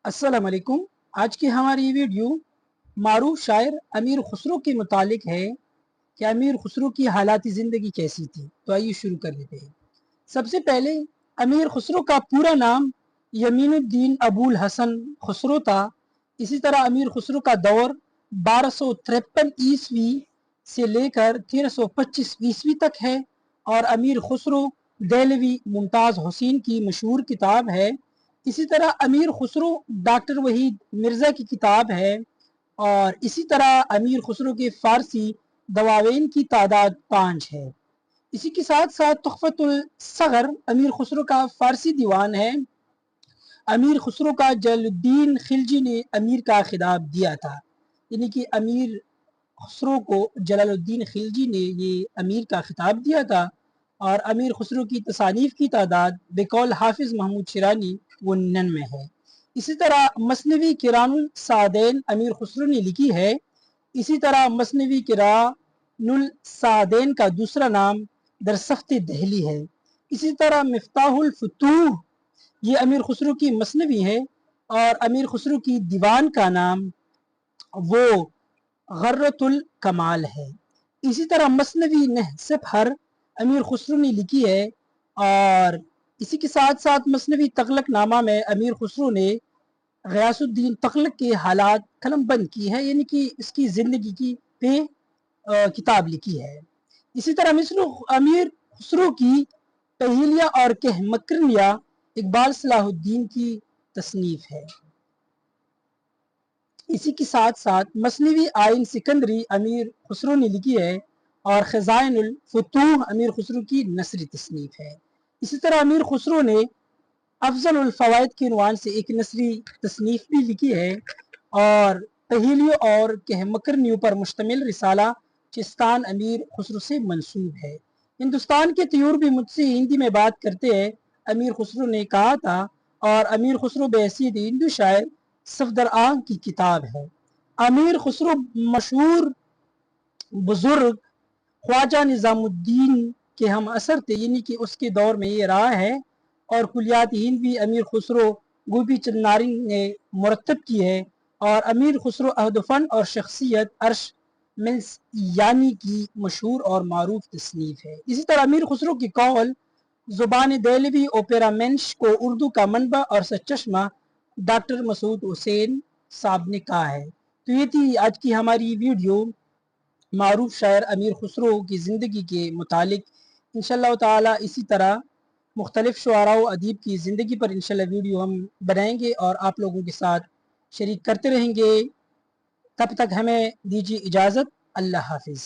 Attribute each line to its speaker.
Speaker 1: السلام علیکم۔ آج کی ہماری ویڈیو معروف شاعر امیر خسرو کے متعلق ہے کہ امیر خسرو کی حالات زندگی کیسی تھی۔ تو آئیے شروع کر لیتے ہیں۔ سب سے پہلے امیر خسرو کا پورا نام یمین الدین ابو الحسن خسرو تھا۔ اسی طرح امیر خسرو کا دور 1253 عیسوی سے لے کر 1325 عیسوی تک ہے، اور امیر خسرو دہلوی ممتاز حسین کی مشہور کتاب ہے۔ اسی طرح امیر خسرو ڈاکٹر وحید مرزا کی کتاب ہے، اور اسی طرح امیر خسرو کے فارسی دواوین کی تعداد 5 ہے۔ اسی کے ساتھ ساتھ تحفۃ الصغر امیر خسرو کا فارسی دیوان ہے۔ امیر خسرو کا جلال الدین خلجی نے امیر کا خطاب دیا تھا، یعنی کہ امیر خسرو کو جلال الدین خلجی نے یہ امیر کا خطاب دیا تھا، اور امیر خسرو کی تصانیف کی تعداد بقول حافظ محمود شیرانی وہ 99 ہے۔ اسی طرح مثنوی قران السعدین امیر خسرو نے لکھی ہے۔ اسی طرح مثنوی قران السعدین کا دوسرا نام درسفت دہلی ہے۔ اسی طرح مفتاح الفتوح یہ امیر خسرو کی مثنوی ہے، اور امیر خسرو کی دیوان کا نام وہ غرۃ الکمال ہے۔ اسی طرح مثنوی سپہر امیر خسرو نے لکھی ہے، اور اسی کے ساتھ ساتھ مثنوی تغلق نامہ میں امیر خسرو نے غیاث الدین تغلق کے حالات قلم بند کی ہے، یعنی کہ اس کی زندگی کی پہ کتاب لکھی ہے۔ اسی طرح امیر خسرو کی پہیلیہ اور کہمکرنیہ اقبال صلاح الدین کی تصنیف ہے۔ اسی کے ساتھ ساتھ مثنوی آئین سکندری امیر خسرو نے لکھی ہے، اور خزائن الفتوح امیر خسرو کی نثری تصنیف ہے۔ اسی طرح امیر خسرو نے افضل الفوائد کے عنوان سے ایک نثری تصنیف بھی لکھی ہے، اور پہیلیوں اور کہمکرنیوں پر مشتمل رسالہ چستان امیر خسرو سے منسوب ہے۔ ہندوستان کے طیور بھی مجھ سے ہندی میں بات کرتے ہیں، امیر خسرو نے کہا تھا، اور امیر خسرو بحیثیت ہندو شاعر صفدر آنکھ کی کتاب ہے۔ امیر خسرو مشہور بزرگ خواجہ نظام الدین کے ہم اثر تھے، یعنی کہ اس کے دور میں یہ رہا ہے، اور کلیات ہند بھی امیر خسرو گوپی چند نارنگ نے مرتب کی ہے، اور امیر خسرو عہد و فن اور شخصیت عرش ملس یعنی کی مشہور اور معروف تصنیف ہے۔ اسی طرح امیر خسرو کی قول زبان دہلوی اوپیرا منش کو اردو کا منبع اور سرچشمہ ڈاکٹر مسعود حسین صاحب نے کہا ہے۔ تو یہ تھی آج کی ہماری ویڈیو معروف شاعر امیر خسرو کی زندگی کے متعلق۔ انشاءاللہ تعالی اسی طرح مختلف شعراء و ادیب کی زندگی پر انشاءاللہ ویڈیو ہم بنائیں گے اور آپ لوگوں کے ساتھ شریک کرتے رہیں گے۔ تب تک ہمیں دیجیے اجازت۔ اللہ حافظ۔